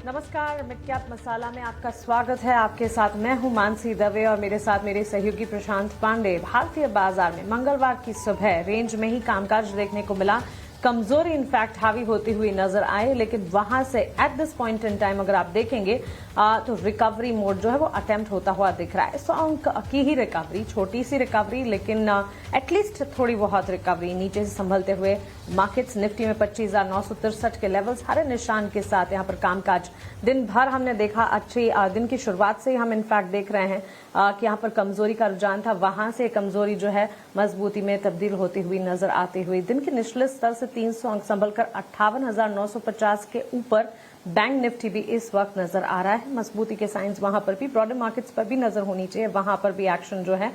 नमस्कार, mid cap मसाला में आपका स्वागत है। आपके साथ मैं हूं मानसी दवे और मेरे साथ मेरे सहयोगी प्रशांत पांडे। भारतीय बाजार में मंगलवार की सुबह रेंज में ही कामकाज देखने को मिला। कमजोरी इनफैक्ट हावी होती हुई नजर आए, लेकिन वहां से at this point in time अगर आप देखेंगे तो रिकवरी मोड जो है वो अटेम्प्ट होता हुआ दिख रहा है। 100 अंक की ही रिकवरी, छोटी सी रिकवरी, लेकिन एटलीस्ट थोड़ी बहुत रिकवरी नीचे से संभलते हुए मार्केट्स निफ्टी में 25,963 के लेवल्स हरे निशान के साथ यहां पर कामकाज दिन भर हमने देखा। अच्छी दिन की शुरुआत से ही हम इनफैक्ट देख रहे हैं कि यहां पर कमजोरी का रुझान था, वहां से कमजोरी जो है मजबूती में तब्दील होती हुई नजर आती हुई दिन के निचले स्तर से 300 अंक संभलकर 58,950 के ऊपर बैंक निफ्टी भी इस वक्त नजर आ रहा है। मजबूती के साइंस वहां पर भी, ब्रॉडर मार्केट्स पर भी नजर होनी चाहिए, वहां पर भी एक्शन जो है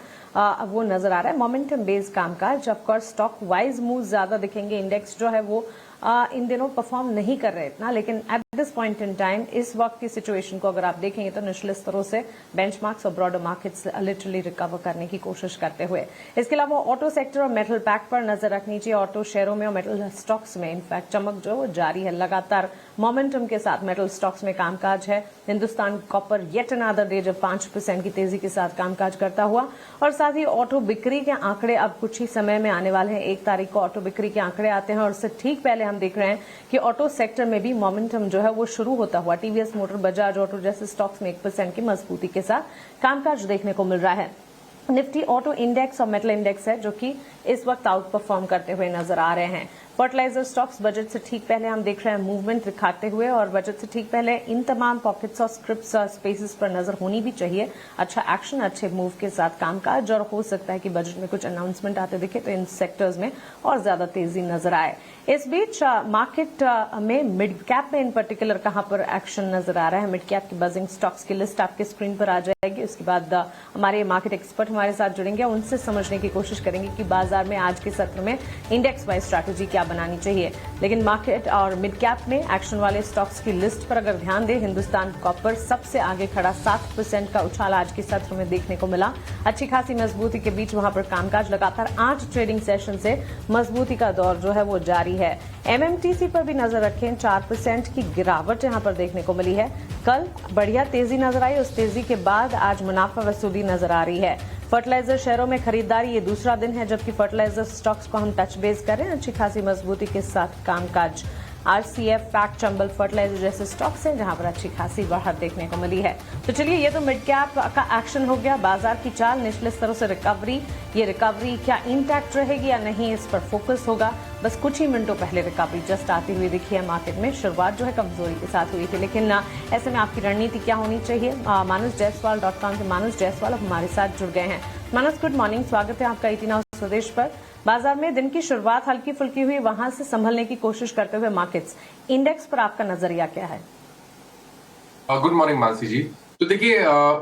वो नजर आ रहा है। मोमेंटम बेस्ड कामकाज, ऑफकोर्स स्टॉक वाइज मूव ज्यादा दिखेंगे। इंडेक्स जो है वो इन दिनों परफॉर्म नहीं कर रहे इतना, लेकिन at this point in time इस वक्त की सिचुएशन को अगर आप देखेंगे तो निचले स्तरों से बेंचमार्क्स और ब्रॉडर मार्केट्स लिटरली रिकवर करने की कोशिश करते हुए। इसके अलावा ऑटो सेक्टर और मेटल पैक पर नजर रखनी चाहिए। ऑटो शेयरों में और मेटल स्टॉक्स में इनफैक्ट चमक जो वो जारी है। लगातार मोमेंटम के साथ मेटल स्टॉक्स में कामकाज है। Hindustan copper yet another day जब 5% की तेजी के साथ कामकाज करता हुआ, और साथ ही ऑटो बिक्री के आंकड़े अब कुछ ही समय में आने वाले हैं। 1 तारीख को ऑटो बिक्री के आंकड़े आते हैं और उससे ठीक पहले हम देख रहे हैं कि ऑटो सेक्टर में भी मोमेंटम जो है वो शुरू होता हुआ टीवीएस मोटर, बजाज ऑटो जैसे स्टॉक्स में 1% की मजबूती के साथ कामकाज देखने को मिल रहा है। निफ्टी ऑटो इंडेक्स और मेटल इंडेक्स है जो कि इस वक्त आउट परफॉर्म करते हुए नजर आ रहे हैं। फर्टिलाइजर स्टॉक्स बजट से ठीक पहले हम देख रहे हैं मूवमेंट दिखाते हुए, और बजट से ठीक पहले इन तमाम पॉकेट्स और स्क्रिप्ट्स और स्पेसेस पर नजर होनी भी चाहिए। अच्छा एक्शन, अच्छे मूव के साथ कामकाज, और हो सकता है कि बजट में कुछ अनाउंसमेंट आते दिखे तो इन सेक्टर्स में और ज्यादा तेजी नजर आए। इस बीच मार्केट में मिड कैप में इन पर्टिकुलर कहां पर एक्शन नजर आ रहा है। मिड कैप की बजिंग स्टॉक्स की लिस्ट आपके स्क्रीन पर आ जाएगी। उसके बाद हमारे मार्केट एक्सपर्ट हमारे साथ जुड़ेंगे, उनसे समझने की कोशिश करेंगे कि बाजार में आज के सत्र में इंडेक्स वाइज स्ट्रैटेजी क्या बनानी चाहिए। लेकिन मार्केट और मिड कैप में एक्शन वाले स्टॉक्स की लिस्ट पर अगर ध्यान दें, हिंदुस्तान कॉपर सबसे आगे खड़ा, 7% का उछाल आज के सत्र में देखने को मिला। अच्छी खासी मजबूती के बीच वहां पर कामकाज लगातार 8 ट्रेडिंग सेशन से मजबूती का दौर जो है वो जारी है। एमएमटीसी पर भी नजर रखें, 4% की गिरावट यहां पर देखने को मिली है। कल बढ़िया तेजी नजर आई, उस तेजी के बाद आज मुनाफा वसूली नजर आ रही है। फर्टिलाइजर शेयरों में खरीदारी ये दूसरा दिन है जबकि फर्टिलाइजर स्टॉक्स को हम टच बेस करें, अच्छी खासी मजबूती के साथ कामकाज। आरसीएफ, फैक्ट, चंबल फर्टिलाइजर जैसे स्टॉक्स हैं जहां पर अच्छी खासी बढ़त देखने को मिली है। तो चलिए, ये तो मिड कैप का एक्शन हो गया। बाजार की चाल, निचले स्तरों से रिकवरी, ये रिकवरी क्या इंटैक्ट रहेगी या नहीं, इस पर फोकस होगा। बस कुछ ही मिनटों पहले रिकवरी जस्ट आती हुई दिखी है मार्केट में। शुरुआत जो है कमजोरी के साथ हुई थी, लेकिन ऐसे में आपकी रणनीति क्या होनी चाहिए? manusjaiswal.com से मानुष जायसवाल अब हमारे साथ जुड़ गए हैं। मानुष, गुड मॉर्निंग, स्वागत है आपका इतना स्वदेश पर। बाजार में दिन की शुरुआत हल्की फुल्की हुई, वहां से संभलने की कोशिश करते हुए मार्केट्स, इंडेक्स पर आपका नजरिया क्या है? गुड मॉर्निंग मानसी जी। तो देखिए,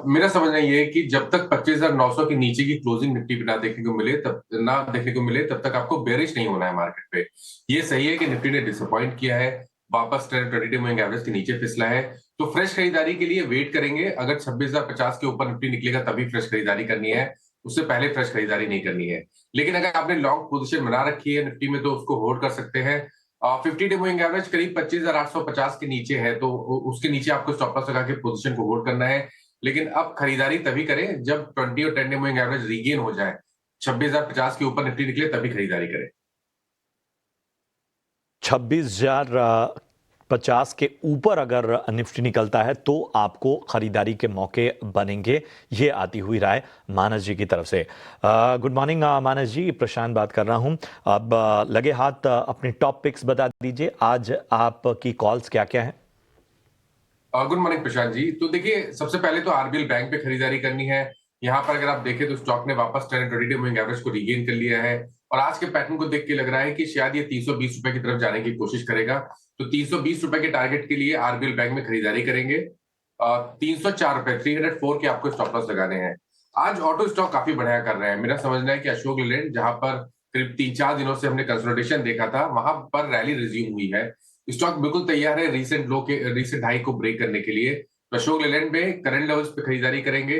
मेरा समझना ये है कि जब तक 25,900 के नीचे की क्लोजिंग निफ्टी पे ना देखने को मिले तब तक आपको बेरिश नहीं होना है मार्केट पे। ये सही है कि निफ्टी ने डिसअपॉइंट किया है, वापस 20 मूविंग एवरेज के नीचे फिसला है, तो फ्रेश खरीदारी के लिए वेट करेंगे। अगर 26,050 के ऊपर निफ्टी निकलेगा तभी फ्रेश खरीदारी करनी है, उससे पहले फ्रेश खरीदारी नहीं करनी है। लेकिन अगर आपने लॉन्ग पोजीशन बना रखी है निफ्टी में तो उसको होल्ड कर सकते हैं। 50 डे मूविंग एवरेज करीब 25,850 के नीचे है, तो उसके नीचे आपको स्टॉप लॉस लगा के पोजीशन को होल्ड करना है। लेकिन अब खरीदारी तभी करें जब 20 और 10 डे मूविंग एवरेज रीगेन हो जाए, 26,050 के ऊपर निफ्टी निकले तभी खरीदारी करें। 26,050 के ऊपर अगर निफ्टी निकलता है तो आपको खरीदारी के मौके बनेंगे, ये आती हुई राय मानस जी की तरफ से। गुड मॉर्निंग मानस जी, प्रशांत बात कर रहा हूं। अब लगे हाथ अपने टॉप पिक्स बता दीजिए, आज आपकी कॉल्स क्या क्या है? Good morning Prashant ji. तो देखिए, सबसे पहले तो आरबीएल बैंक पे खरीदारी करनी है। यहाँ पर अगर आप देखें तो स्टॉक ने वापस 10-20 मूविंग एवरेज को रीगेन कर लिया है, और आज के पैटर्न को देख के लग रहा है कि शायद ये 320 रुपए की तरफ जाने की कोशिश करेगा। तो 320 रुपए के टारगेट के लिए आरबीएल बैंक में खरीदारी करेंगे। 304 रुपए, 304 के आपको स्टॉप लॉस लगाने हैं। आज ऑटो स्टॉक काफी बढ़िया कर रहे हैं। मेरा समझना है कि अशोक लेलैंड, जहां पर करीब 3-4 दिनों से हमने कंसोलिडेशन देखा था, वहां पर रैली रिज्यूम हुई है। स्टॉक बिल्कुल तैयार है रीसेंट हाई को ब्रेक करने के लिए। तो अशोक लेलैंड में करंट लेवल्स पे खरीदारी करेंगे,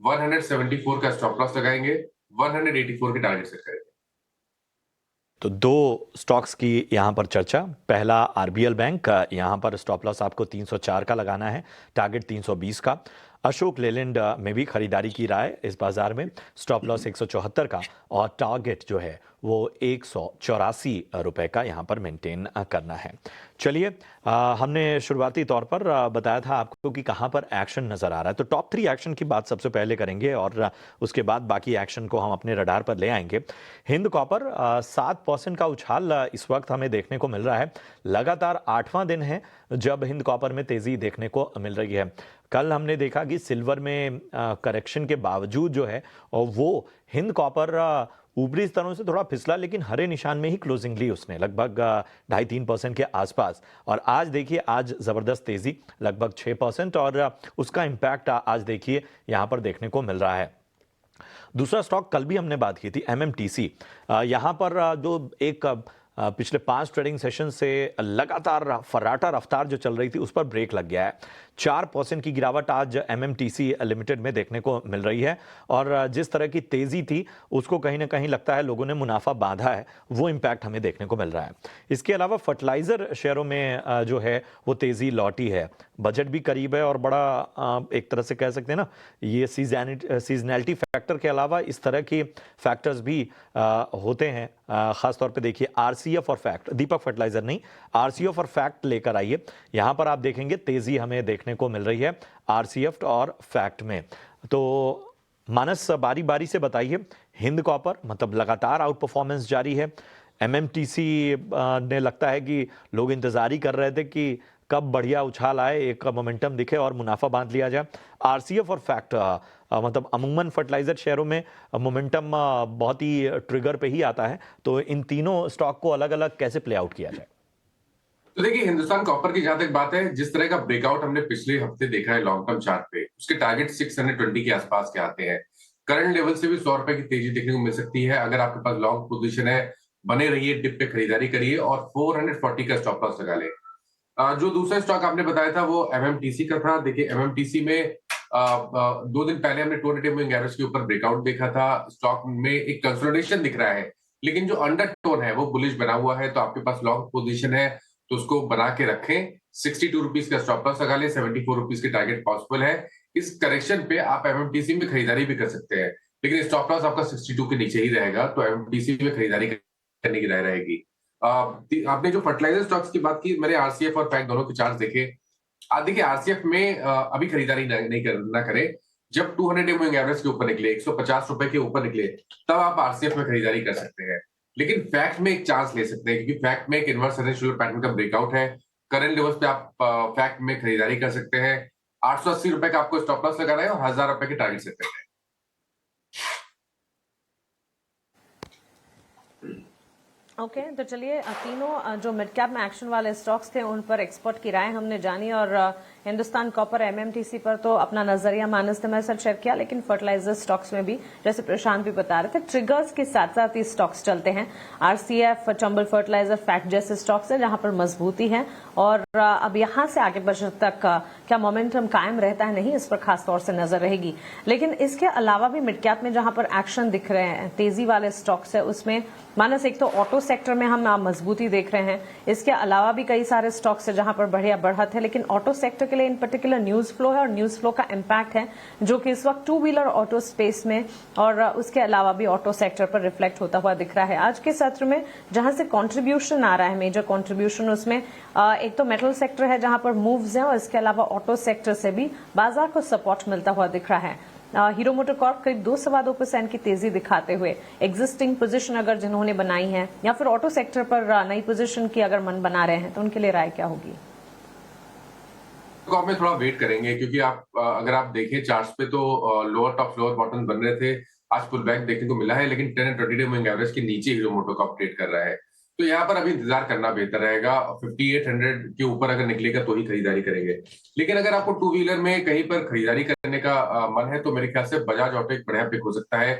174 का स्टॉप लॉस लगाएंगे, 184 के टारगेट सेट करेंगे। तो दो स्टॉक्स की यहाँ पर चर्चा। पहला आरबीएल बैंक, यहाँ पर स्टॉप लॉस आपको 304 का लगाना है, टारगेट 320 का। अशोक लेलैंड में भी खरीदारी की राय इस बाजार में, स्टॉप लॉस 174 का और टारगेट जो है वो 184 रुपए का यहाँ पर मेंटेन करना है। चलिए, हमने शुरुआती तौर पर बताया था आपको कि कहाँ पर एक्शन नजर आ रहा है, तो टॉप 3 एक्शन की बात सबसे पहले करेंगे और उसके बाद बाकी एक्शन को हम अपने रडार पर ले आएंगे। हिंद कॉपर 7% का उछाल इस वक्त हमें देखने को मिल रहा है। लगातार 8वां दिन है जब हिंद कॉपर में तेजी देखने को मिल रही है। कल हमने देखा कि सिल्वर में करेक्शन के बावजूद जो है और वो हिंद कॉपर ऊपरी स्तरों से थोड़ा फिसला, लेकिन हरे निशान में ही क्लोजिंग ली उसने, लगभग 2.5-3% के आसपास। और आज देखिए, आज जबरदस्त तेजी लगभग 6% और उसका इम्पैक्ट आज देखिए यहाँ पर देखने को मिल रहा है। दूसरा स्टॉक कल भी हमने बात की थी, एमएमटीसी। यहाँ पर जो एक पिछले 5 ट्रेडिंग सेशन से लगातार फर्राटा रफ्तार जो चल रही थी उस पर ब्रेक लग गया है। 4% की गिरावट आज एमएमटीसी लिमिटेड में देखने को मिल रही है और जिस तरह की तेजी थी उसको कहीं ना कहीं लगता है लोगों ने मुनाफा बांधा है, वो इम्पैक्ट हमें देखने को मिल रहा है। इसके अलावा फर्टिलाइजर शेयरों में जो है वो तेजी लौटी है। बजट भी करीब है और बड़ा एक तरह से कह सकते हैं ना, ये सीजनैलिटी फैक्टर के अलावा इस तरह के फैक्टर्स भी होते हैं। खासतौर पे देखिए आरसीएफ और फैक्ट, दीपक फर्टिलाइजर नहीं, आरसीएफ और फैक्ट लेकर आइए। यहां पर आप देखेंगे तेजी हमें देखने को मिल रही है आरसीएफ और फैक्ट में। तो मानस, बारी बारी से बताइए, हिंद कॉपर मतलब लगातार आउट परफॉर्मेंस जारी है। एमएमटीसी ने लगता है कि लोग इंतजार ही कर रहे थे कि कब बढ़िया उछाल आए, एक मोमेंटम दिखे और मुनाफा बांध लिया जाए। आरसीएफ और फैक्ट मतलब अमूमन फर्टिलाइजर शेयरों में मोमेंटम बहुत ही ट्रिगर पे ही आता है, तो इन तीनों स्टॉक को अलग अलग कैसे प्ले आउट किया जाए? तो देखिए, हिंदुस्तान कॉपर की जहां तक बात है, जिस तरह का ब्रेकआउट हमने पिछले हफ्ते देखा है लॉन्ग टर्म चार्ट पे, उसके टारगेट 620 के आसपास के आते हैं। करंट लेवल से भी 100 रुपए की तेजी देखने को मिल सकती है। अगर आपके पास लॉन्ग पोजीशन है, बने रहिए, डिप पे खरीदारी करिए और 440 का स्टॉप लॉस लगा ले। जो दूसरा स्टॉक आपने बताया था वो एमएमटीसी का था। देखिए, एमएमटीसी में 2 दिन पहले हमने 200 मूविंग एवरेज के ऊपर ब्रेकआउट देखा था। स्टॉक में एक कंसोलिडेशन दिख रहा है, लेकिन जो अंडरटोन है वो बुलिश बना हुआ है। तो आपके पास लॉन्ग पोजीशन है तो उसको बना के रखें। 62 रुपीज का स्टॉप लॉस लगा ले, 74 रुपीज की टारगेट पॉसिबल है। इस करेक्शन पे आप एमएमटीसी में खरीदारी भी कर सकते हैं, लेकिन स्टॉप लॉस आपका 62 के नीचे ही रहेगा, तो एमएमटीसी में खरीदारी करने की राय रहेगी। आपने जो फर्टिलाइजर स्टॉक्स की बात की, मैंने आरसीएफ और फैक्ट दोनों के चार्ट देखे। देखिए, आरसीएफ में अभी खरीदारी ना करें। जब 200 मूविंग एवरेज के ऊपर निकले, 150 रुपए के ऊपर निकले, तब आप आरसीएफ में खरीदारी कर सकते हैं। लेकिन फैक्ट में एक चांस ले सकते हैं, क्योंकि फैक्ट में एक इनवर्स रेजिस्टेंस पैटर्न का ब्रेकआउट है। करंट लेवल्स पे आप फैक्ट में खरीदारी कर सकते हैं। 880 रुपए का आपको स्टॉप लॉस लगाना है और 1000 रुपए की टारगेट सेट करना है। ओके, तो चलिए, तीनों जो मिड कैप में एक्शन वाले स्टॉक्स थे उन पर एक्सपर्ट की राय हमने जानी और हिंदुस्तान कॉपर, एमएमटीसी पर तो अपना नजरिया मानस ने मेरे साथ शेयर किया, लेकिन फर्टिलाइजर स्टॉक्स में भी जैसे प्रशांत भी बता रहे थे, ट्रिगर्स के साथ साथ ये स्टॉक्स चलते हैं। आरसीएफ, चंबल फर्टिलाइजर, फैक्ट जैसे स्टॉक्स है जहां पर मजबूती है और अब यहां से आगे बजट तक क्या मोमेंटम कायम रहता है, नहीं, इस पर खास तौर से नजर रहेगी। लेकिन इसके अलावा भी मिड कैप में जहां पर एक्शन दिख रहे हैं, तेजी वाले स्टॉक्स है, उसमें मानस एक तो ऑटो सेक्टर में हम मजबूती देख रहे हैं। इसके अलावा भी कई सारे स्टॉक्स है जहां पर बढ़िया बढ़त है, लेकिन ऑटो सेक्टर के लिए इन पर्टिकुलर न्यूज फ्लो है और न्यूज फ्लो का इम्पैक्ट है जो कि इस वक्त 2 व्हीलर ऑटो स्पेस में और उसके अलावा भी ऑटो सेक्टर पर रिफ्लेक्ट होता हुआ दिख रहा है। आज के सत्र में जहां से कंट्रीब्यूशन आ रहा है, मेजर कंट्रीब्यूशन, उसमें एक तो मेटल सेक्टर है जहां पर मूव्स हैं और इसके अलावा ऑटो सेक्टर से भी बाजार को सपोर्ट मिलता हुआ दिख रहा है। हीरो मोटर कॉर्प करीब 2-2.25% की तेजी दिखाते हुए एग्जिस्टिंग पोजीशन अगर जिन्होंने बनाई है या फिर ऑटो सेक्टर पर नई पोजीशन की अगर मन बना रहे हैं तो उनके लिए राय क्या होगी? तो आप में थोड़ा वेट करेंगे, क्योंकि आप अगर आप देखें चार्ट्स पे तो लोअर टॉप लोअर बॉटम बन रहे थे, आज पुल बैक देखने को मिला है, लेकिन 10 एंड 20 डे मूविंग एवरेज के नीचे हीरो मोटर कॉर्प ट्रेड कर रहा है। तो यहाँ पर अभी इंतजार करना बेहतर रहेगा। 5800 के ऊपर अगर निकलेगा तो ही खरीदारी करेंगे। लेकिन अगर आपको 2 व्हीलर में कहीं पर खरीदारी करने का मन है तो मेरे ख्याल से बजाज ऑटो एक बढ़िया पिक हो सकता है।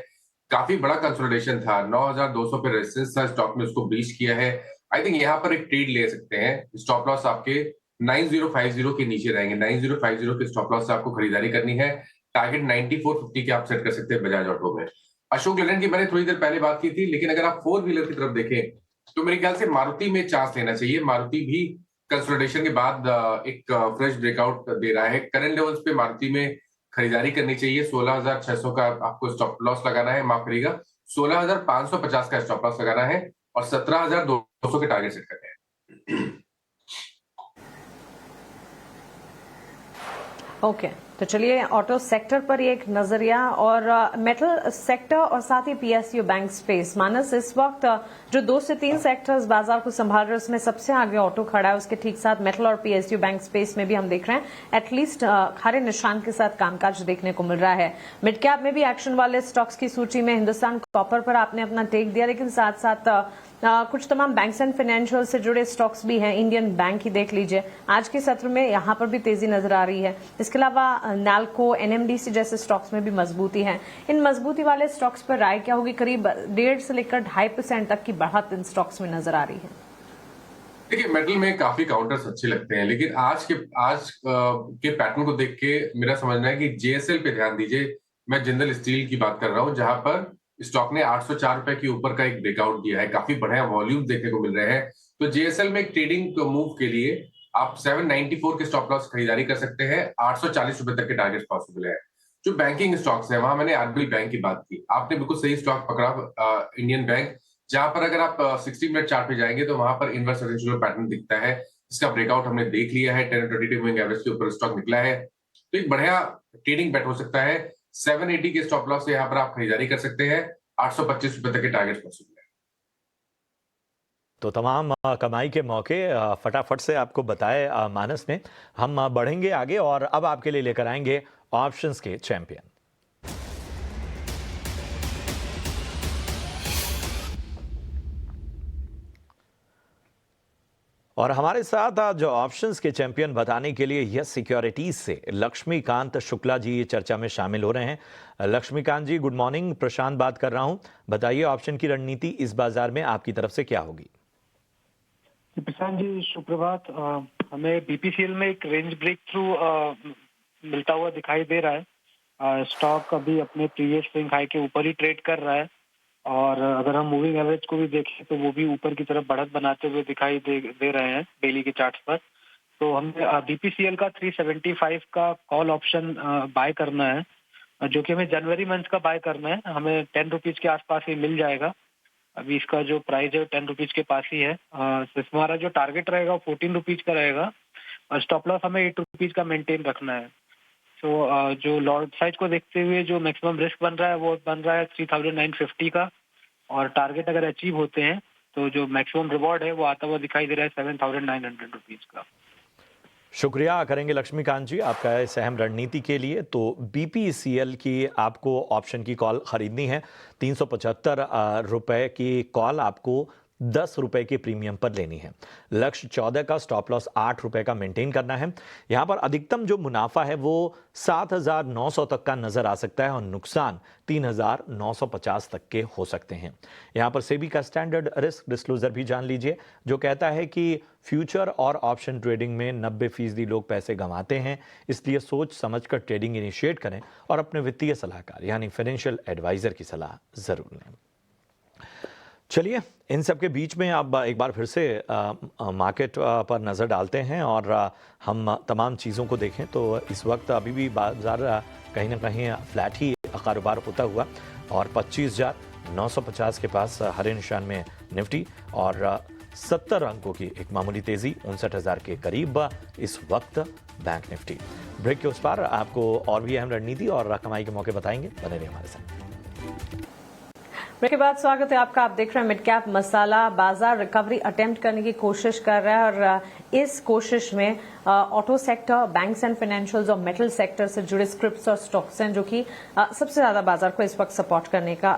काफी बड़ा कंसोलिडेशन था, 9200 पे रेजिस्टेंस था, स्टॉक ने उसको ब्रीच किया है। आई थिंक यहाँ पर एक ट्रेड ले सकते हैं। स्टॉप लॉस आपके 9050 के नीचे रहेंगे। 9050 के स्टॉप लॉस से आपको खरीदारी करनी है। टारगेट 9450 के आप सेट कर सकते हैं बजाज ऑटो में। अशोक लेलैंड की मैंने थोड़ी देर पहले बात की थी, लेकिन अगर आप 4 व्हीलर की तरफ देखें तो मेरे ख्याल से मारुति में चांस लेना चाहिए। मारुति भी कंसोलिडेशन के बाद एक फ्रेश ब्रेकआउट दे रहा है। करंट लेवल्स पे मारुति में खरीदारी करनी चाहिए। 16,600 का आपको स्टॉप लॉस लगाना है, माफ करिएगा 16,550 का स्टॉप लॉस लगाना है और 17,200 के टारगेट सेट करने हैं। ओके तो चलिए ऑटो सेक्टर पर एक नजरिया और मेटल सेक्टर और साथ ही पीएसयू बैंक स्पेस। मानस, इस वक्त जो 2 से 3 सेक्टर्स बाजार को संभाल रहे हैं उसमें सबसे आगे ऑटो खड़ा है, उसके ठीक साथ मेटल और पीएसयू बैंक स्पेस में भी हम देख रहे हैं एटलीस्ट हरे निशान के साथ कामकाज देखने को मिल रहा है। मिड कैप में भी एक्शन वाले स्टॉक्स की सूची में हिंदुस्तान कॉपर पर आपने अपना टेक दिया, लेकिन साथ साथ कुछ तमाम बैंक्स एंड फाइनेंशियल से जुड़े स्टॉक्स भी हैं। इंडियन बैंक ही देख लीजिए, आज के सत्र में यहां पर भी तेजी नजर आ रही है। इसके अलावा नैल्को, एनएमडीसी जैसे स्टॉक्स में भी मजबूती है। इन मजबूती वाले स्टॉक्स पर राय क्या होगी? करीब 1.5 से लेकर 2.5% तक की बढ़त इन स्टॉक्स में नजर आ रही है। देखिए, मेटल में काफी काउंटर्स अच्छे लगते हैं, लेकिन आज के पैटर्न को देख के मेरा समझना है कि जेएसएल पे ध्यान दीजिए। मैं जिंदल स्टील की बात कर रहा हूं, जहां पर स्टॉक ने 804 रुपए के ऊपर का एक ब्रेकआउट दिया है। काफी बढ़िया वॉल्यूम देखने को मिल रहे हैं। तो जेएसएल में एक ट्रेडिंग मूव के लिए आप 794 के स्टॉप लॉस खरीदारी कर सकते हैं। 840 रुपए तक के टारगेट पॉसिबल है। जो बैंकिंग स्टॉक्स है, वहां मैंने आरबीएल बैंक की बात की, आपने बिल्कुल सही स्टॉक पकड़ा, इंडियन बैंक, जहां पर अगर आप 60 मिनट चार्ट पे जाएंगे तो वहां पर इनवर्स रेजिस्टेंस पैटर्न दिखता है। इसका ब्रेकआउट हमने देख लिया है। 10 और 22 मूविंग एवरेज के ऊपर स्टॉक निकला है, तो एक बढ़िया ट्रेडिंग बेट हो सकता है। 780 के स्टॉप लॉस से यहाँ पर आप खरीदारी कर सकते हैं। 825 रुपए तक के टारगेट पॉसिबल है। तो तमाम कमाई के मौके फटाफट से आपको बताए मानस ने। हम बढ़ेंगे आगे और अब आपके लिए लेकर आएंगे ऑप्शंस के चैंपियन। और हमारे साथ आज जो ऑप्शंस के चैंपियन बताने के लिए यस सिक्योरिटीज से लक्ष्मीकांत शुक्ला जी चर्चा में शामिल हो रहे हैं। लक्ष्मीकांत जी, गुड मॉर्निंग। प्रशांत बात कर रहा हूं। बताइए, ऑप्शन की रणनीति इस बाजार में आपकी तरफ से क्या होगी? प्रशांत जी, सुप्रभात। हमें बीपीसीएल में एक रेंज ब्रेक थ्रू मिलता हुआ दिखाई दे रहा है। स्टॉक अभी अपने प्रीवियस स्विंग हाई के ऊपर ही ट्रेड कर रहा है और अगर हम मूविंग एवरेज को भी देखें तो वो भी ऊपर की तरफ बढ़त बनाते हुए दिखाई दे रहे हैं डेली के चार्ट्स पर। तो हमें बीपीसीएल का 375 का कॉल ऑप्शन बाय करना है, जो कि हमें जनवरी मंथ का बाय करना है। हमें 10 रुपीज के आसपास ही मिल जाएगा। अभी इसका जो प्राइस है 10 रुपीज के पास ही है। हमारा जो टारगेट रहेगा वो 14 रुपीज का रहेगा और स्टॉप लॉस हमें 8 रुपीज का मेंटेन रखना है। तो जो लॉट साइज को देखते हुए जो मैक्सिमम रिस्क बन रहा है वो बन रहा है 3,950 का, और टारगेट अगर अचीव होते हैं तो जो मैक्सिमम रिवॉर्ड है वो आता हुआ दिखाई दे रहा है 7,900 रुपीज का। शुक्रिया करेंगे लक्ष्मीकांत जी आपका इस अहम रणनीति के लिए। तो बीपीसीएल की आपको ऑप्शन की कॉल खरीदनी है। 375 रुपए की कॉल आपको 10 रुपए के प्रीमियम पर लेनी है। लक्ष्य 14 का, स्टॉप लॉस 8 रुपए का मेंटेन करना है। यहां पर अधिकतम जो मुनाफा है वो 7,900 तक का नजर आ सकता है और नुकसान 3,950 तक के हो सकते हैं। यहां पर सेबी का स्टैंडर्ड रिस्क डिस्क्लोजर भी जान लीजिए, जो कहता है कि फ्यूचर और ऑप्शन ट्रेडिंग में 90% लोग पैसे गंवाते हैं, इसलिए सोच समझकर ट्रेडिंग इनिशिएट करें और अपने वित्तीय सलाहकार यानी फाइनेंशियल एडवाइजर की सलाह जरूर लें। चलिए, इन सब के बीच में अब एक बार फिर से मार्केट पर नज़र डालते हैं और हम तमाम चीज़ों को देखें तो इस वक्त अभी भी बाजार कहीं ना कहीं फ्लैट ही कारोबार होता हुआ और 25,950 के पास हरे निशान में निफ्टी और 70 अंकों की एक मामूली तेज़ी 59,000 के करीब इस वक्त बैंक निफ्टी। ब्रेक के उस पार आपको और भी अहम रणनीति और कमाई के मौके बताएंगे, बने रहिए हमारे साथ। ब्रेक के बाद स्वागत है आपका। आप देख रहे हैं मिड कैप मसाला। बाजार रिकवरी अटेम्प्ट करने की कोशिश कर रहा है और इस कोशिश में auto sector, banks and financials और मेटल सेक्टर से जुड़े स्क्रिप्ट्स और स्टॉक्स हैं जो कि सबसे ज्यादा बाजार को इस वक्त सपोर्ट करने का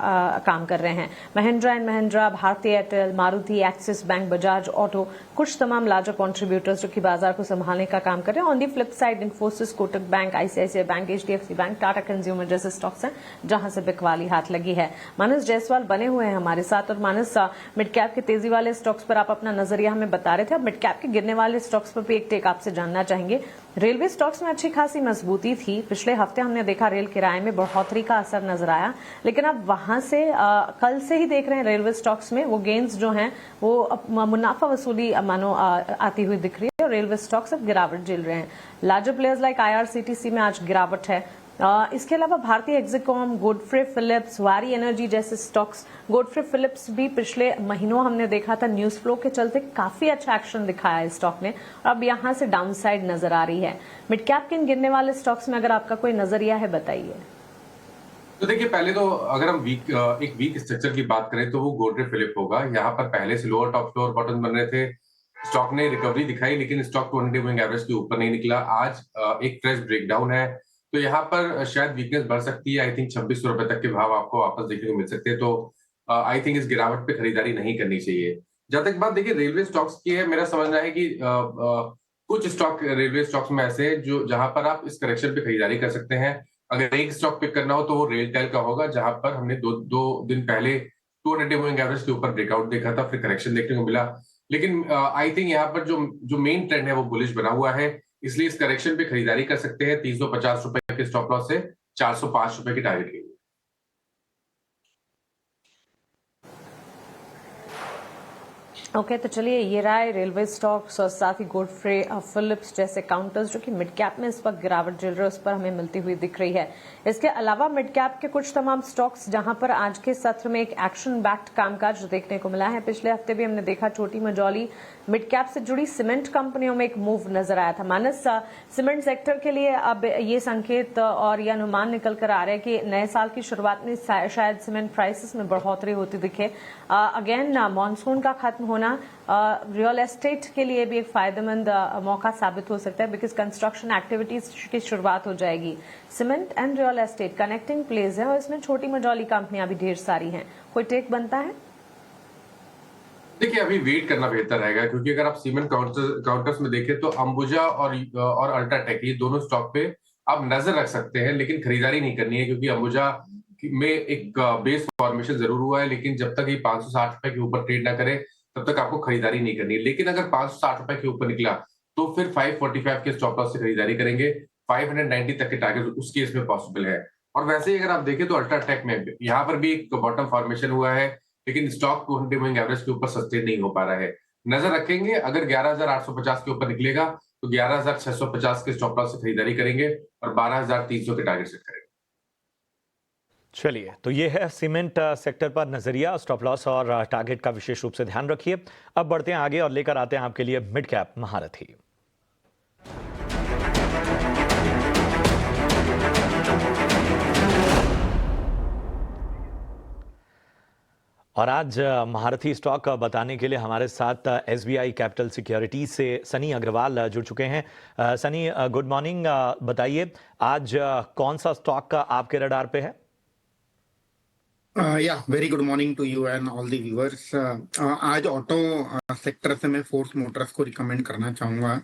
काम कर रहे हैं। महिंद्रा एंड महिंद्रा, भारतीय Airtel, Maruti, axis bank, Bajaj auto, कुछ तमाम लार्जर कॉन्ट्रीब्यूटर्स जो कि बाजार को संभालने का काम कर रहे हैं। On the flip side Infosys, Kotak bank, ICICI bank, HDFC bank, Tata consumer जैसे स्टॉक्स हैं जहां से बिकवाली हाथ लगी है। मानस जायसवाल बने हुए हैं हमारे साथ। और मानस, मिड कैप के तेजी वाले स्टॉक्स पर आप अपना नजरिया हमें बता रहे थे, अब मिड कैप के गिरने वाले स्टॉक्स पर भी एक टेक आपसे जानना चाहेंगे। रेलवे स्टॉक्स में अच्छी खासी मजबूती थी। पिछले हफ्ते हमने देखा रेल किराए में बढ़ोतरी का असर नजर आया, लेकिन अब वहां से कल से ही देख रहे हैं रेलवे स्टॉक्स में वो गेन्स जो हैं वो मुनाफा वसूली मानो आती हुई दिख रही है और रेलवे स्टॉक्स अब गिरावट झेल रहे हैं। लार्जर प्लेयर्स लाइक IRCTC में आज गिरावट है। इसके अलावा भारतीय एक्सिकॉम, गोडफ्रे फिलिप्स, वारी एनर्जी जैसे स्टॉक्स, गोडफ्रे फिलिप्स भी पिछले महीनों हमने देखा था न्यूज फ्लो के चलते काफी अच्छा एक्शन दिखाया है स्टॉक ने और अब यहां से डाउनसाइड नजर आ रही है। मिड कैप के इन गिरने वाले स्टॉक्स में अगर आपका कोई नजरिया है बताइए। तो देखिए, पहले तो अगर हम एक वीक स्ट्रक्चर की बात करें तो वो गोडफ्रे फिलिप होगा। यहाँ पर पहले से लोअर टॉप फ्लोर बॉटम बन रहे थे। स्टॉक ने रिकवरी दिखाई लेकिन स्टॉक 200 मूविंग एवरेज के ऊपर नहीं निकला। आज एक फ्रेश ब्रेकडाउन है, तो यहाँ पर शायद वीकनेस बढ़ सकती है। आई थिंक 2600 रुपए तक के भाव आपको वापस देखने को मिल सकते हैं। तो आई थिंक इस गिरावट पे खरीदारी नहीं करनी चाहिए। जहां तक बात देखिए रेलवे स्टॉक्स की है, मेरा समझना है कि कुछ स्टॉक रेलवे स्टॉक्स में ऐसे हैं जो जहां पर आप इस करेक्शन पे खरीदारी कर सकते हैं। अगर एक स्टॉक पिक करना हो तो वो रेलटेल का होगा, जहां पर हमने दो दिन पहले 200 मूविंग एवरेज के ऊपर ब्रेकआउट देखा था, फिर करेक्शन देखने को मिला। लेकिन आई थिंक यहाँ पर जो मेन ट्रेंड है वो बुलिश बना हुआ है, इसलिए इस करेक्शन पे खरीदारी कर सकते हैं। 350 रुपए के स्टॉप लॉस से 405 रुपए की टारगेट के लिए। ओके, तो चलिए ये राय रेलवे स्टॉक्स और साथ ही गोडफ्रे फिलिप्स जैसे काउंटर्स जो कि मिड कैप में इस वक्त गिरावट झेल रहे हैं उस पर हमें मिलती हुई दिख रही है। इसके अलावा मिड कैप के कुछ तमाम स्टॉक्स जहां पर आज के सत्र में एक एक्शन बैक्ड कामकाज देखने को मिला है। पिछले हफ्ते भी हमने देखा छोटी मझौली मिड कैप से जुड़ी सीमेंट कंपनियों में एक मूव नजर आया था। मानस, सीमेंट सेक्टर के लिए अब ये संकेत और ये अनुमान निकल कर आ रहा है कि नए साल की शुरुआत में शायद सीमेंट प्राइसेस में बढ़ोतरी होती दिखे। अगेन मॉनसून का खत्म होना रियल एस्टेट के लिए भी एक फायदेमंद मौका साबित हो सकता है, बिकॉज कंस्ट्रक्शन एक्टिविटीज की शुरुआत हो जाएगी। Cement and real estate connecting place है और इसमें छोटी मझौली कंपनियां भी ढेर सारी हैं। कोई टेक बनता है? देखिए, अभी वेट करना बेहतर रहेगा, क्योंकि अगर आप सीमेंट काउंटर्स में देखें तो अंबुजा और अल्ट्राटेक ये दोनों स्टॉक पे आप नजर रख सकते हैं, लेकिन खरीदारी नहीं करनी है, क्योंकि अंबुजा में एक बेस फॉर्मेशन जरूर हुआ है, लेकिन जब तक ये 560 रुपए के ऊपर ट्रेड ना करे तब तक आपको खरीदारी नहीं करनी है। लेकिन अगर 560 रुपए के ऊपर निकला तो फिर 545 के स्टॉप लॉस से खरीदारी करेंगे। 590 तक के टारगेट उस केस में पॉसिबल है। और वैसे ही अगर आप देखें तो अल्ट्राटेक में यहाँ पर भी एक बॉटम फॉर्मेशन हुआ है, लेकिन स्टॉक 200 मूविंग एवरेज के ऊपर सस्टेन नहीं हो पा रहा है। नजर रखेंगे, अगर 11,850 के ऊपर निकलेगा तो 11,650 के स्टॉप लॉस से खरीदारी करेंगे और 12,300 के टारगेट सेट करेंगे। चलिए, तो ये है सीमेंट सेक्टर पर नजरिया, स्टॉप लॉस और टारगेट का विशेष रूप से ध्यान रखिए। अब बढ़ते हैं आगे और लेकर आते हैं आपके लिए मिड कैप महारथी। और आज महारथी स्टॉक बताने के लिए हमारे साथ SBI कैपिटल सिक्योरिटीज से सनी अग्रवाल जुड़ चुके हैं। Sunny, good morning. बताइए आज कौन सा स्टॉक आपके रडार पे है? या very good morning to you and all the viewers. आज ऑटो सेक्टर से मैं फोर्स मोटर्स को रिकमेंड करना चाहूंगा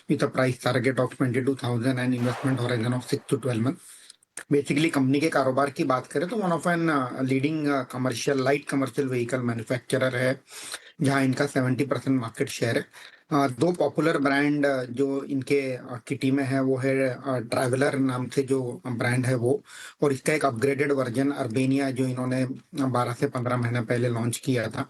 with a price target of 22,000 and investment horizon of 6 to 12 month. Basically company के कारोबार की बात करें तो one of an leading commercial light commercial vehicle manufacturer है, जहां इनका 70% मार्केट शेयर है। दो पॉपुलर ब्रांड जो इनके किटी में है वो है ट्रैवलर नाम से जो ब्रांड है वो, और इसका एक अपग्रेडेड वर्जन अर्बेनिया जो इन्होंने 12 से 15 महीने पहले लॉन्च किया था।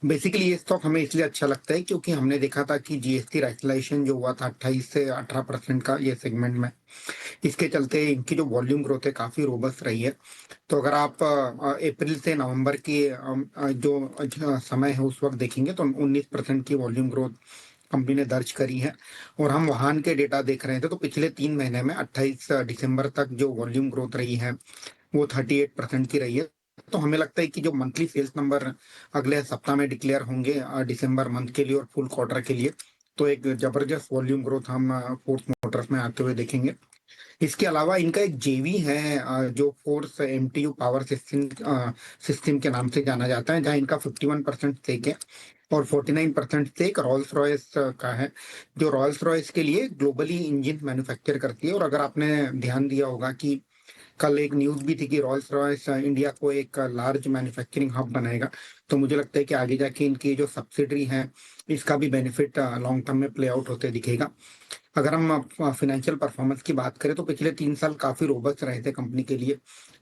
बेसिकली ये स्टॉक हमें इसलिए अच्छा लगता है क्योंकि हमने देखा था कि GST रैशनलाइजेशन जो हुआ था 28 से 18% का ये सेगमेंट में, इसके चलते इनकी जो वॉल्यूम ग्रोथ है काफी रोबस्ट रही है। तो अगर आप अप्रैल से नवंबर की जो समय है उस वक्त देखेंगे तो 19% की वॉल्यूम ग्रोथ कंपनी ने दर्ज करी है। और हम वाहन के डेटा देख रहे थे तो पिछले 3 महीने में 28 दिसंबर तक जो वॉल्यूम ग्रोथ रही है वो 38% की रही है। तो हमें लगता है कि जो मंथली सेल्स नंबर अगले सप्ताह में डिक्लेयर होंगे दिसंबर मंथ के लिए और फुल क्वार्टर के लिए, तो एक जबरदस्त वॉल्यूम ग्रोथ हम फोर्स मोटर्स में आते हुए देखेंगे। इसके अलावा इनका एक जेवी है जो फोर्स MTU पावर सिस्टम के नाम से जाना जाता है, जहां इनका 51% स्टेक है और 49% स्टेक रॉल्स रॉयस का है, जो रॉल्स रॉयस के लिए ग्लोबली इंजन मैन्युफैक्चर करती है। और अगर आपने ध्यान दिया होगा कि कल एक न्यूज भी थी कि रॉल्स रॉयस इंडिया को एक लार्ज मैन्युफैक्चरिंग हब बनाएगा, तो मुझे लगता है कि आगे जाके इनकी जो सब्सिडरी है इसका भी बेनिफिट लॉन्ग टर्म में प्ले आउट होते दिखेगा। अगर हम फाइनेंशियल परफॉर्मेंस की बात करें तो पिछले 3 साल काफी रोबस्ट रहे थे कंपनी के लिए,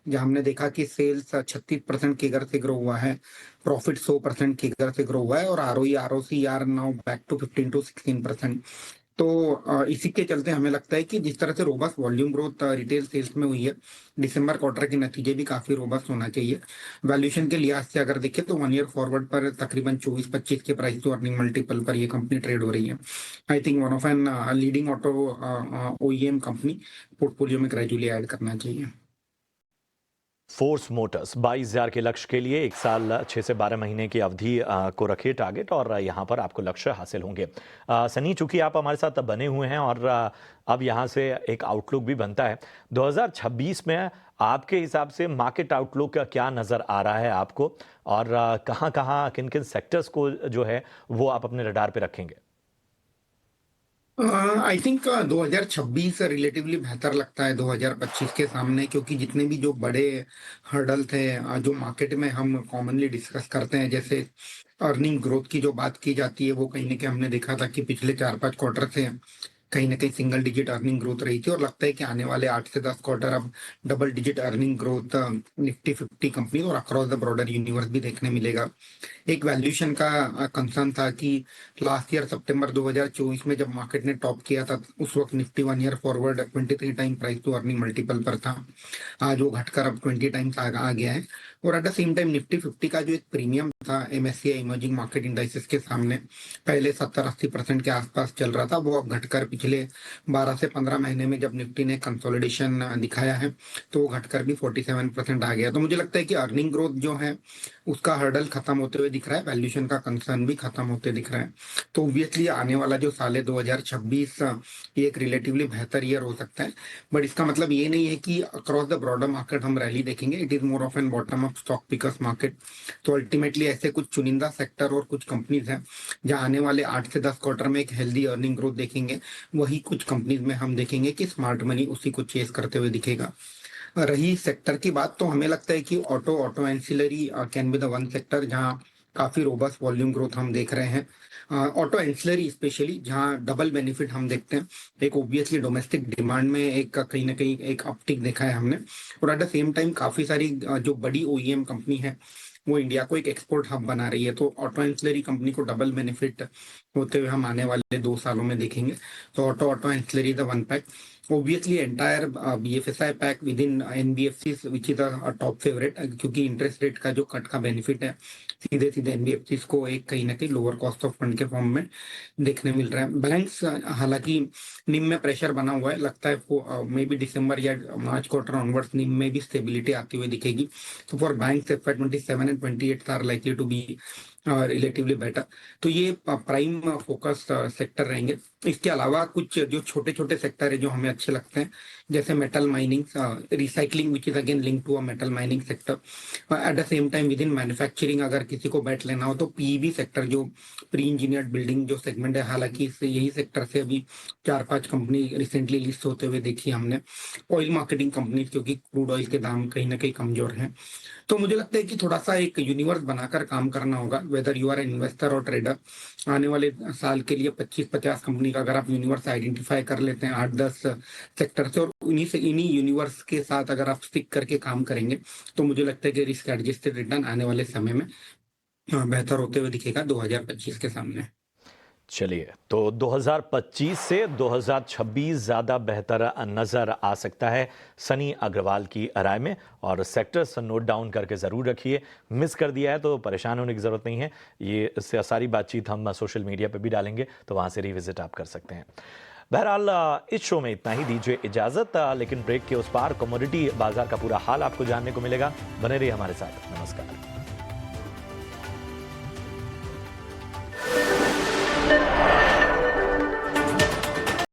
जहां हमने देखा कि सेल्स 36% केगर से ग्रो हुआ है, प्रॉफिट 100% केगर से ग्रो हुआ है, और ROE ROC are now back to 15 to 16%। तो इसी के चलते हमें लगता है कि जिस तरह से robust volume growth retail sales में हुई है, दिसंबर क्वार्टर के नतीजे भी काफी रोबस्ट होना चाहिए। वैल्यूएशन के लिहाज से अगर देखें तो 1 ईयर फॉरवर्ड पर तकरीबन 24-25 के प्राइस टू अर्निंग मल्टीपल पर ये कंपनी ट्रेड हो रही है। I think one of an leading auto OEM company portfolio में ग्रेजुअली ऐड करना चाहिए। फोर्स मोटर्स 22,000 के लक्ष्य के लिए 1 साल 6 से 12 महीने की अवधि को रखिए टारगेट, और यहाँ पर आपको लक्ष्य हासिल होंगे। सनी, चूंकि आप हमारे साथ बने हुए हैं और अब यहाँ से एक आउटलुक भी बनता है, 2026 में आपके हिसाब से मार्केट आउटलुक क्या नज़र आ रहा है आपको, और कहाँ कहाँ किन किन सेक्टर्स को जो है वो आप अपने रडार पे रखेंगे? आई थिंक 2026 रिलेटिवली बेहतर लगता है 2025 के सामने, क्योंकि जितने भी जो बड़े हर्डल थे जो मार्केट में हम कॉमनली डिस्कस करते हैं, जैसे अर्निंग ग्रोथ की जो बात की जाती है, वो कहीं ना कहीं हमने देखा था कि पिछले 4-5 क्वार्टर से कहीं ना कहीं सिंगल डिजिट अर्निंग ग्रोथ रही थी, और लगता है कि आने वाले 8 से 10 क्वार्टर अब double digit earning growth Nifty 50 company और अक्रॉस द ब्रॉडर यूनिवर्स भी देखने मिलेगा। एक वैल्यूएशन का कंसर्न था कि लास्ट ईयर सितंबर 2024 में जब मार्केट ने टॉप किया था, उस वक्त Nifty 1 year forward 23 time price to earning multiple पर था। आज वो घटकर अब 20 टाइम्स आ गया है, और eight the same time Nifty 50 का जो एक प्रीमियम था एमएससीआई इमर्जिंग मार्केट इंडाइसेस के सामने, पहले 70-80% के आसपास चल रहा था, वो अब घटकर पिछले 12 से 15 महीने में जब निफ्टी ने कंसोलिडेशन दिखाया है तो वो घटकर भी 47% आ गया। तो मुझे लगता है कि अर्निंग ग्रोथ जो है उसका हर्डल खत्म होते हुए दिख रहा है, वैल्यूएशन का कंसर्न भी खत्म होते दिख रहा है। तो ऑब्वियसली आने वाला जो साल है 2026 ये एक रिलेटिवली बेहतर ईयर हो सकता है, बट इसका मतलब ये नहीं है कि अक्रॉस द ब्रॉडर मार्केट हम रैली देखेंगे। It is more of an bottom up stock pickers market. तो अल्टीमेटली ऐसे कुछ चुनिंदा सेक्टर और कुछ कंपनीज हैं जहां आने वाले 8 से 10 क्वार्टर में एक हेल्दी अर्निंग ग्रोथ देखेंगे, वही कुछ कंपनीज में हम देखेंगे कि स्मार्ट मनी उसी को चेस करते हुए दिखेगा। रही सेक्टर की बात, तो हमें लगता है कि auto ancillary can be the one sector जहां काफी रोबस्ट वॉल्यूम ग्रोथ हम देख रहे हैं। ऑटो एंसिलरी स्पेशली जहां डबल बेनिफिट हम देखते हैं, एक ओब्वियसली डोमेस्टिक डिमांड में एक कहीं ना कहीं एक अपटिक देखा है हमने, और एट द सेम टाइम काफी सारी जो बड़ी ओईएम कंपनी है वो इंडिया को एक एक्सपोर्ट हब बना रही है। तो ऑटो एंसिलरी कंपनी को डबल बेनिफिट होते हुए हम आने वाले 2 सालों में देखेंगे। तो auto ancillary the one pack, obviously entire BFSI pack within NBFCs which is a top favorite, क्योंकि इंटरेस्ट रेट का जो कट का बेनिफिट है सीधे सीधे NBFCs को एक कहीं ना कहीं लोअर कॉस्ट ऑफ फंड के फॉर्म में देखने मिल रहा है। बैंक्स हालांकि निम में प्रेशर बना हुआ है, लगता है वो मे बी दिसंबर या मार्च क्वार्टर ऑनवर्ड्स निम में भी स्टेबिलिटी आती हुई दिखेगी। तो for banks FY27 and 28 are likely to be relatively better. तो ये प्राइम फोकस सेक्टर रहेंगे। इसके अलावा कुछ जो छोटे छोटे सेक्टर है जो हमें अच्छे लगते हैं, जैसे metal mining, recycling which is again link to a metal mining sector. At the same time within manufacturing अगर किसी को बैट लेना हो तो पीईबी सेक्टर जो प्री इंजीनियर्ड बिल्डिंग जो सेगमेंट है, हालांकि इससे यही सेक्टर से अभी 4-5 कंपनी रिसेंटली लिस्ट होते हुए देखी हमने। ऑयल मार्केटिंग कंपनी, क्योंकि क्रूड ऑयल के दाम कहीं ना कहीं कमजोर हैं। तो मुझे लगता है कि थोड़ा सा एक यूनिवर्स बनाकर काम करना होगा, वेदर यू आर इन्वेस्टर और ट्रेडर। आने वाले साल के लिए 25-50 कंपनी का अगर आप यूनिवर्स आइडेंटिफाई कर लेते हैं 8-10 सेक्टर से, और इन्हीं यूनिवर्स के साथ अगर आप स्टिक करके काम करेंगे, तो मुझे लगता है कि रिस्क एडजस्टेड रिटर्न आने वाले समय में बेहतर होते हुए दिखेगा 2025 के सामने। चलिए, तो 2025 से 2026 ज़्यादा बेहतर नज़र आ सकता है सनी अग्रवाल की राय में, और सेक्टर्स नोट डाउन करके ज़रूर रखिए। मिस कर दिया है तो परेशान होने की ज़रूरत नहीं है, ये सारी बातचीत हम सोशल मीडिया पे भी डालेंगे, तो वहाँ से रिविजिट आप कर सकते हैं। बहरहाल इस शो में इतना ही, दीजिए इजाज़त, लेकिन ब्रेक के उस पार कमोडिटी बाजार का पूरा हाल आपको जानने को मिलेगा। बने रहिए हमारे साथ। नमस्कार।